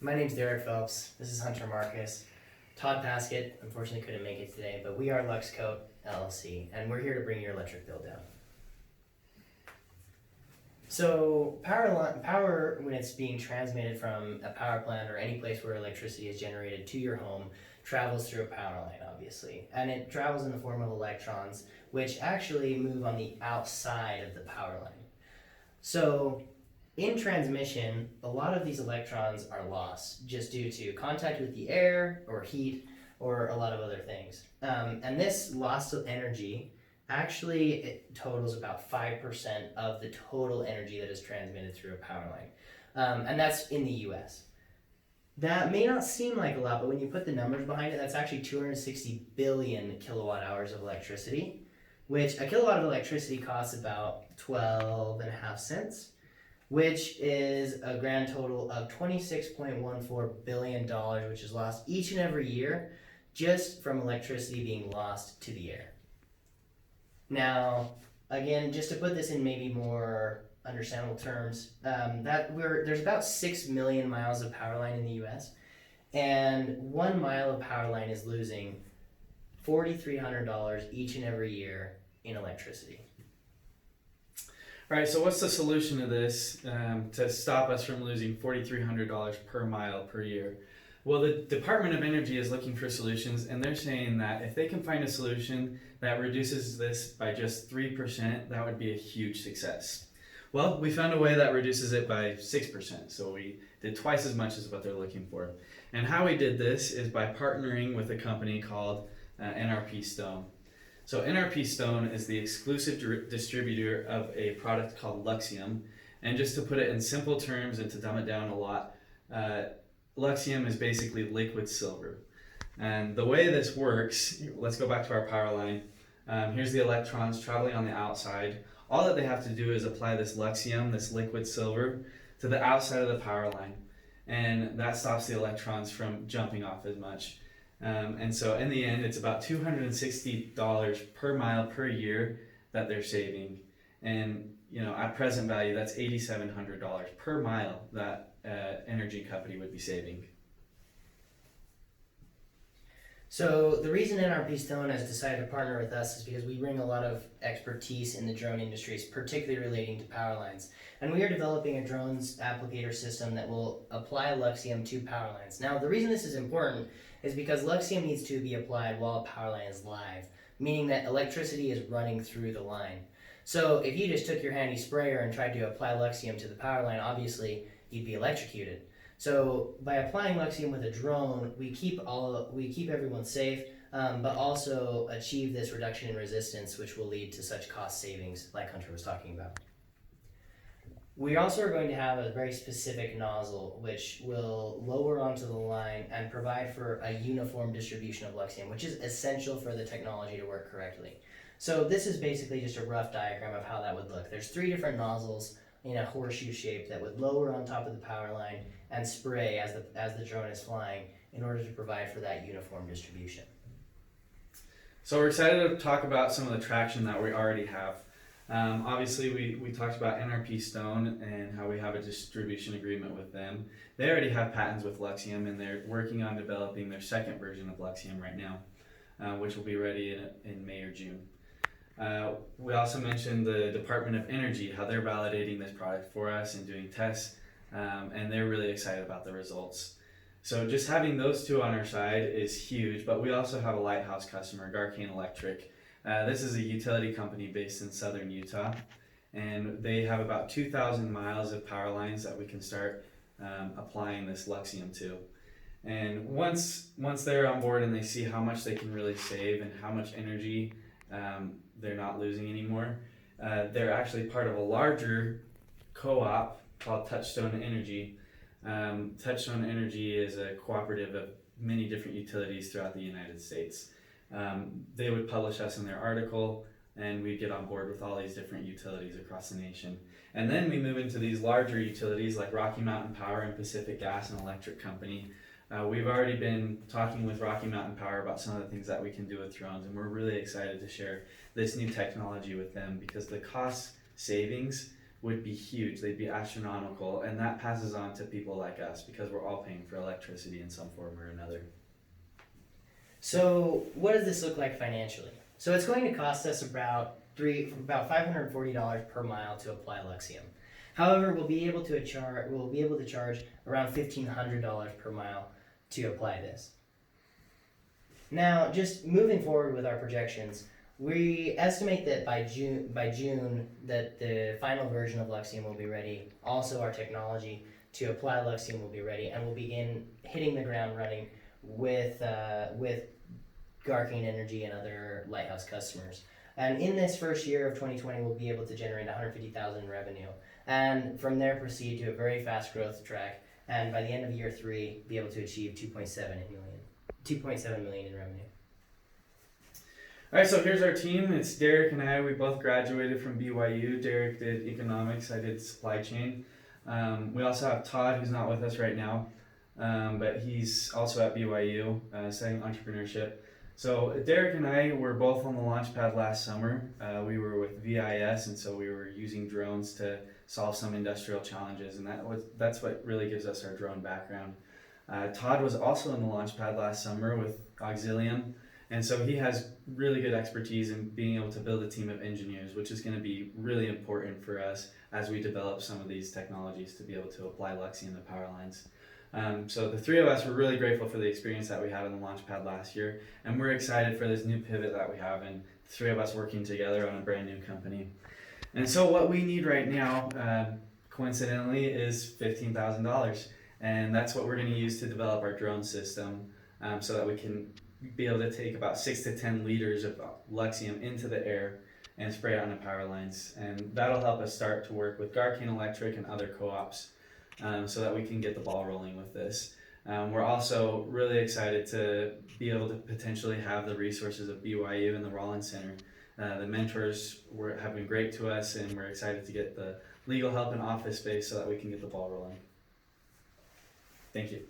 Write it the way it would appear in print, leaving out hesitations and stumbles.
My name's Derek Phelps. This is Hunter Marcus. Todd Paskett unfortunately couldn't make it today, but we are Luxcoat, LLC, and we're here to bring your electric bill down. So power, when it's being transmitted from a power plant or any place where electricity is generated to your home, travels through a power line, obviously. And it travels in the form of electrons, which actually move on the outside of the power line. So in transmission, a lot of these electrons are lost just due to contact with the air or heat or a lot of other things. And this loss of energy actually it totals about 5% of the total energy that is transmitted through a power line. And that's in the US. That may not seem like a lot, but when you put the numbers behind it, that's actually 260 billion kilowatt hours of electricity, which a kilowatt of electricity costs about 12.5 cents. Which is a grand total of $26.14 billion, which is lost each and every year just from electricity being lost to the air. Now, again, just to put this in maybe more understandable terms, there's about 6 million miles of power line in the US, and 1 mile of power line is losing $4,300 each and every year in electricity. All right, so what's the solution to this to stop us from losing $4,300 per mile per year? Well, the Department of Energy is looking for solutions, and they're saying that if they can find a solution that reduces this by just 3%, that would be a huge success. Well, we found a way that reduces it by 6%, so we did twice as much as what they're looking for. And how we did this is by partnering with a company called NRP Stone. So NRP Stone is the exclusive distributor of a product called Luxium. And just to put it in simple terms and to dumb it down a lot, Luxium is basically liquid silver. And the way this works, let's go back to our power line. Here's the electrons traveling on the outside. All that they have to do is apply this Luxium, this liquid silver, to the outside of the power line. And that stops the electrons from jumping off as much. And so in the end, it's about $260 per mile per year that they're saving. And at present value, that's $8,700 per mile that energy company would be saving. So the reason NRP Stone has decided to partner with us is because we bring a lot of expertise in the drone industries, particularly relating to power lines. And we are developing a drones applicator system that will apply Luxium to power lines. Now, the reason this is important is because Luxium needs to be applied while a power line is live, meaning that electricity is running through the line. So if you just took your handy sprayer and tried to apply Luxium to the power line, obviously you'd be electrocuted. So by applying Luxium with a drone, we keep everyone safe, but also achieve this reduction in resistance, which will lead to such cost savings like Hunter was talking about. We also are going to have a very specific nozzle which will lower onto the line and provide for a uniform distribution of Luxium, which is essential for the technology to work correctly. So this is basically just a rough diagram of how that would look. There's 3 different nozzles in a horseshoe shape that would lower on top of the power line and spray as the drone is flying in order to provide for that uniform distribution. So we're excited to talk about some of the traction that we already have. Obviously, we talked about NRP Stone and how we have a distribution agreement with them. They already have patents with Luxium, and they're working on developing their second version of Luxium right now, which will be ready in May or June. We also mentioned the Department of Energy, how they're validating this product for us and doing tests, and they're really excited about the results. So just having those two on our side is huge, but we also have a lighthouse customer, Garcane Electric. This is a utility company based in southern Utah, and they have about 2,000 miles of power lines that we can start applying this Luxium to. And once they're on board and they see how much they can really save and how much energy they're not losing anymore, they're actually part of a larger co-op called Touchstone Energy. Touchstone Energy is a cooperative of many different utilities throughout the United States. They would publish us in their article, and we'd get on board with all these different utilities across the nation. And then we move into these larger utilities like Rocky Mountain Power and Pacific Gas and Electric Company. We've already been talking with Rocky Mountain Power about some of the things that we can do with drones, and we're really excited to share this new technology with them because the cost savings would be huge. They'd be astronomical, and that passes on to people like us because we're all paying for electricity in some form or another. So what does this look like financially? So it's going to cost us about $540 per mile to apply Luxium. However, we'll be able to charge around $1,500 per mile to apply this. Now, just moving forward with our projections, we estimate that by June that the final version of Luxium will be ready. Also, our technology to apply Luxium will be ready, and we'll begin hitting the ground running with Garcane Energy and other Lighthouse customers. And in this first year of 2020, we'll be able to generate $150,000 in revenue, and from there proceed to a very fast growth track. And by the end of year 3, be able to achieve 2.7 million in revenue. All right, so here's our team. It's Derek and I. We both graduated from BYU. Derek did economics. I did supply chain. We also have Todd, who's not with us right now, but he's also at BYU studying entrepreneurship. So Derek and I were both on the launch pad last summer. We were with VIS, and so we were using drones to solve some industrial challenges, and that's what really gives us our drone background. Todd was also in the launch pad last summer with Auxilium, and so he has really good expertise in being able to build a team of engineers, which is going to be really important for us as we develop some of these technologies to be able to apply Luxium to power lines. So the three of us were really grateful for the experience that we had on the launch pad last year, and we're excited for this new pivot that we have, and the three of us working together on a brand new company. And so what we need right now, coincidentally, is $15,000, and that's what we're going to use to develop our drone system, so that we can be able to take about 6 to 10 liters of Luxium into the air and spray it on the power lines, and that'll help us start to work with Garcane Electric and other co-ops. So that we can get the ball rolling with this. We're also really excited to be able to potentially have the resources of BYU and the Rollins Center. The mentors have been great to us, and we're excited to get the legal help and office space so that we can get the ball rolling. Thank you.